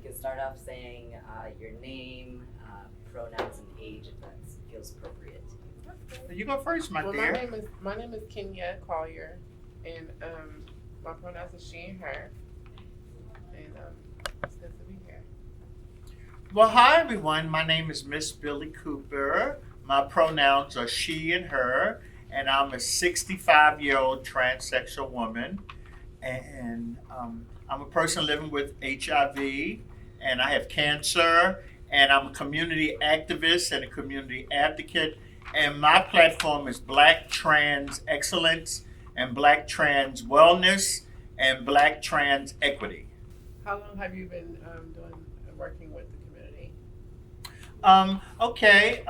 could start off saying your name, pronouns, and age if that feels appropriate. You go first, my Well, dear. my name is Kenya Collier, and my pronouns are she and her, and it's good to be here. Well, hi everyone. My name is Miss Billie Cooper. My pronouns are she and her, and I'm a 65-year-old transsexual woman. And I'm a person living with HIV, and I have cancer, and I'm a community activist and a community advocate. And my platform is Black Trans Excellence and Black Trans Wellness and Black Trans Equity. How long have you been working with the community? Okay.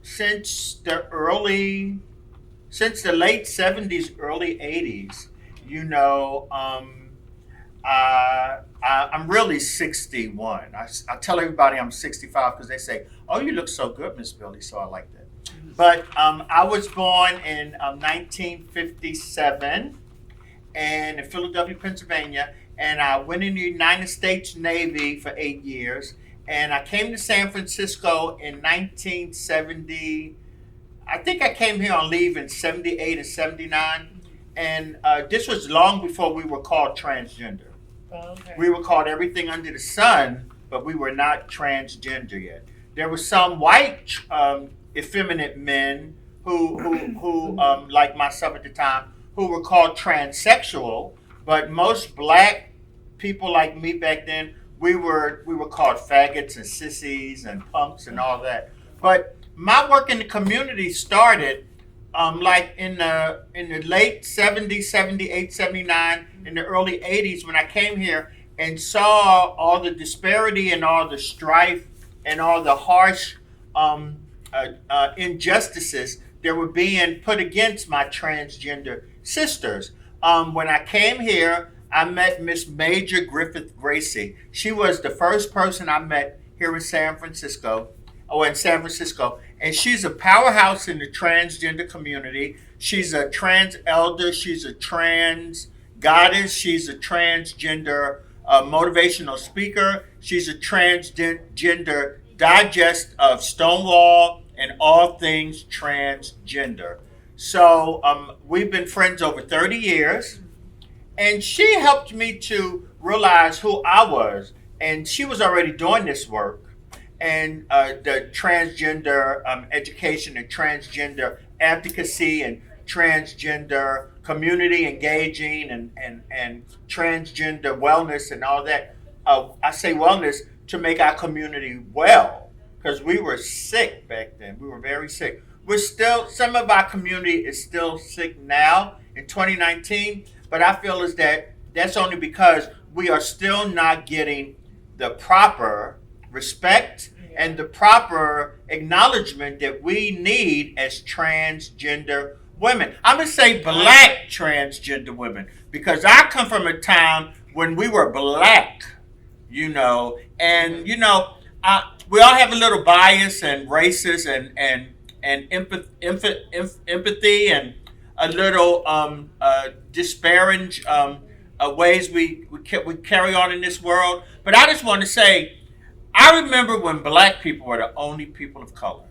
Since the late 70s, early 80s, you know, I'm really 61. I tell everybody I'm 65 because they say, "Oh, you look so good, Miss Billie," so I like that. But I was born in 1957 and in Philadelphia, Pennsylvania, and I went in the United States Navy for 8 years, and I came to San Francisco in 1970. I think I came here on leave in 78 and 79, and this was long before we were called transgender. Oh, okay. We were called everything under the sun, but we were not transgender yet. There were some white effeminate men who like myself at the time, who were called transsexual, but most black people like me back then, we were called faggots and sissies and punks and all that. But my work in the community started like in the late 70s, 78, 79, in the early 80s when I came here and saw all the disparity and all the strife and all the harsh injustices that were being put against my transgender sisters. When I came here, I met Miss Major Griffith Gracie. She was the first person I met here in San Francisco, and she's a powerhouse in the transgender community. She's a trans elder, she's a trans goddess, she's a transgender motivational speaker, she's a transgender digest of Stonewall and all things transgender. So we've been friends over 30 years, and she helped me to realize who I was. And she was already doing this work and the transgender education and transgender advocacy and transgender community engaging and transgender wellness and all that. I say wellness to make our community well, because we were sick back then. We were very sick. Some of our community is still sick now in 2019, but I feel is that's only because we are still not getting the proper respect and the proper acknowledgement that we need as transgender women. I'm going to say black transgender women because I come from a time when we were black, and we all have a little bias and racist and empathy and a little disparage ways we carry on in this world. But I just want to say, I remember when black people were the only people of color.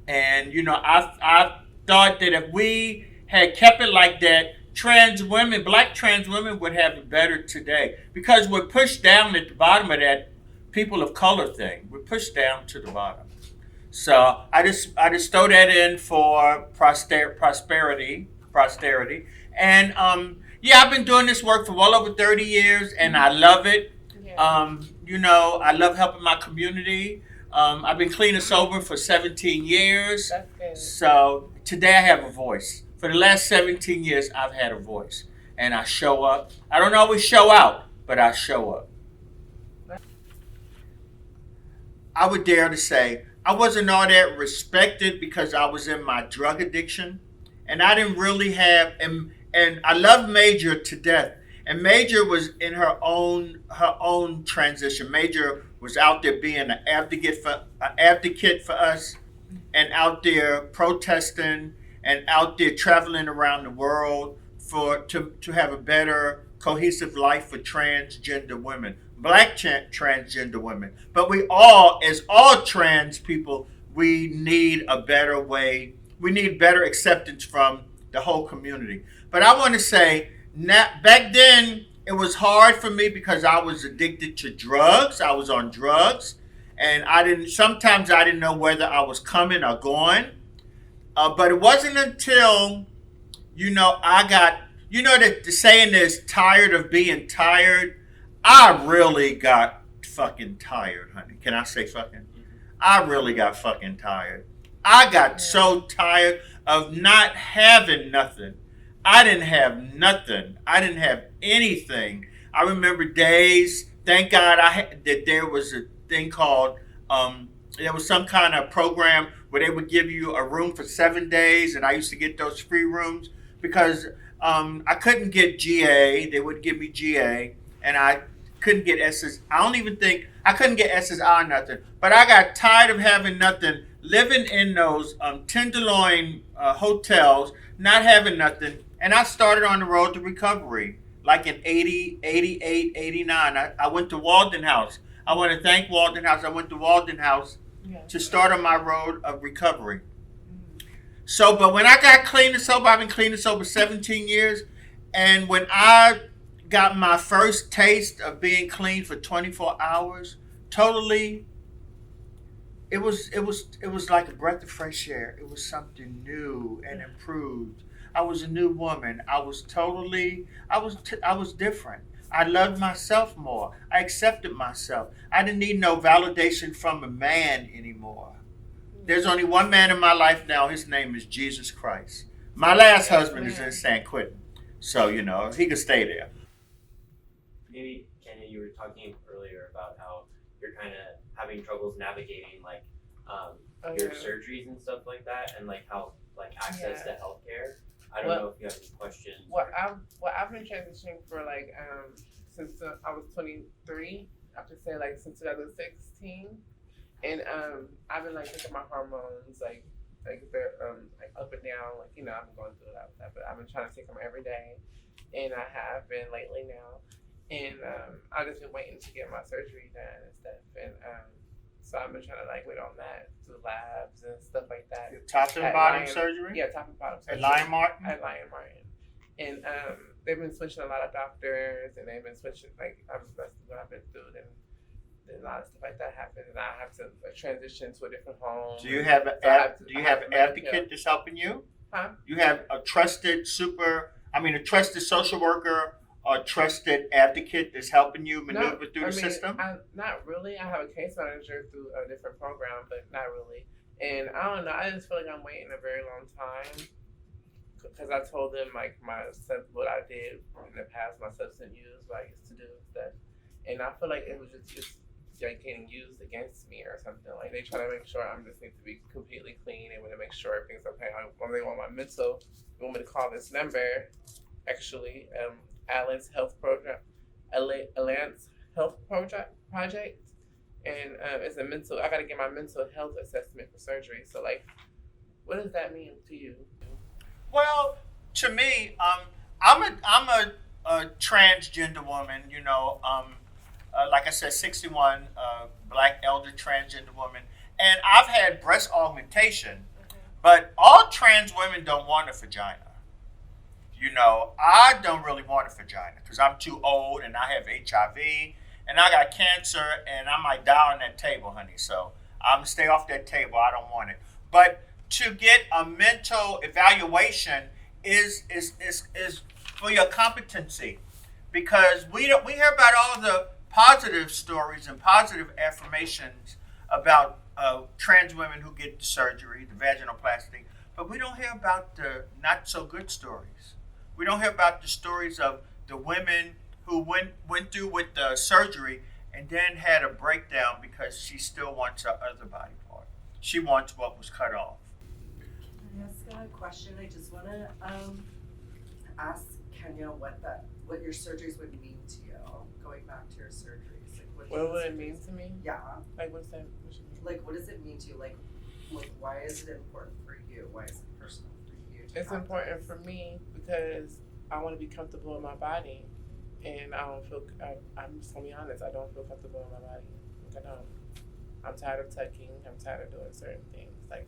And, I thought that if we had kept it like that, black trans women would have it better today. Because we're pushed down at the bottom of that people of color thing. We're pushed down to the bottom. So I just throw that in for posterity. And I've been doing this work for well over 30 years, and I love it. Yeah. I love helping my community. I've been clean and sober for 17 years. That's good. So today I have a voice. For the last 17 years, I've had a voice. And I show up. I don't always show out, but I show up. I would dare to say I wasn't all that respected because I was in my drug addiction. And I didn't really have, and I love Major to death. And Major was in her own transition. Major was out there being an advocate for us, and out there protesting, and out there traveling around the world to have a better cohesive life for transgender women, black transgender women. But we all, as all trans people, we need a better way. We need better acceptance from the whole community. But I want to say, back then, it was hard for me because I was addicted to drugs. I was on drugs, and sometimes I didn't know whether I was coming or going. But it wasn't until, I got, that the saying is tired of being tired. I really got fucking tired, honey. Can I say fucking? I really got fucking tired. I got so tired of not having nothing. I didn't have nothing. I didn't have anything. I remember days. Thank God that there was a thing called, there was some kind of program where they would give you a room for 7 days, and I used to get those free rooms because I couldn't get GA. They wouldn't give me GA, and I couldn't get SS. I couldn't get SSI or nothing. But I got tired of having nothing, living in those Tenderloin hotels, not having nothing. And I started on the road to recovery, like in 80, 88, 89. I went to Walden House. I want to thank Walden House. I went to Walden House to start on my road of recovery. So, but when I got clean and sober, I've been clean and sober 17 years. And when I got my first taste of being clean for 24 hours, totally, it was like a breath of fresh air. It was something new and improved. I was a new woman. I was different. I loved myself more. I accepted myself. I didn't need no validation from a man anymore. There's only one man in my life now. His name is Jesus Christ. My last husband is in San Quentin. So, he could stay there. Maybe, Kenya, you were talking earlier about how you're kind of having troubles navigating, like, your surgeries and stuff like that, and, like, how, like, access to healthcare. I don't know if you have any questions. I've been transitioning for, like, since I was 23, I have to say, like, since 2016. And I've been, like, taking my hormones, like they're like up and down, like, I've been going through that, but I've been trying to take them every day, and I have been lately now. And I've just been waiting to get my surgery done and stuff. And so I've been trying to, like, wait on that, do labs and stuff like that. Top and bottom surgery? Yeah, top and bottom surgery. At Lion Martin? At Lion Martin. And they've been switching a lot of doctors, and they've been switching, like, that's what I've been through. And a lot of stuff like that happened, and I have to transition to a different home. Do you have an advocate that's helping you? Huh? You have a trusted social worker, or trusted advocate that's helping you maneuver through the system? Not really. I have a case manager through a different program, but not really. And I don't know. I just feel like I'm waiting a very long time because I told them, like, what I did in the past, my substance use, what I used to do and stuff. And I feel like it was just like getting used against me or something. Like, they try to make sure I'm just need to be completely clean. They want to make sure everything's okay. They want my mental. They want me to call this number, actually, Alliance Health Project, and it's a mental. I got to get my mental health assessment for surgery. So, like, what does that mean to you? Well, to me, I'm a transgender woman. Like I said, 61, black elder transgender woman, and I've had breast augmentation, but all trans women don't want a vagina. I don't really want a vagina because I'm too old and I have HIV and I got cancer and I might die on that table, honey. So I'm gonna stay off that table. I don't want it. But to get a mental evaluation is for your competency, because we hear about all the positive stories and positive affirmations about trans women who get the surgery, the vaginoplasty, but we don't hear about the not so good stories. We don't hear about the stories of the women who went through with the surgery and then had a breakdown because she still wants her other body part. She wants what was cut off. Can I ask a question? I just want to ask Kenya what your surgeries would mean to you, going back to your surgeries. Like, what would it mean to me? Yeah. Like, what's that? Like, what does it mean to you? Like, why is it important for you? Why is it personal for you? It's important for me because I want to be comfortable in my body, and I don't feel. I'm just gonna be honest. I don't feel comfortable in my body. Like I don't. I'm tired of tucking. I'm tired of doing certain things. Like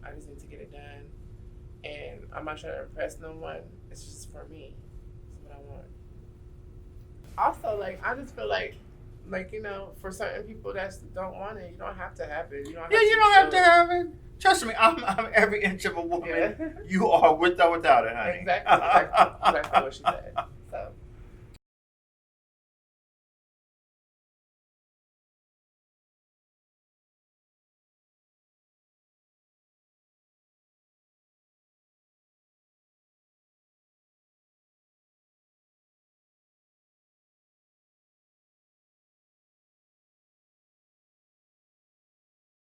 I just need to get it done, and I'm not trying to impress no one. It's just for me. It's what I want. Also, like I just feel like you know, for certain people that don't want it, you don't have to have it. You don't have Yeah, to you don't have to feel- have it. Trust me, I'm every inch of a woman Yeah. you are with or without it, honey. Exactly what she said.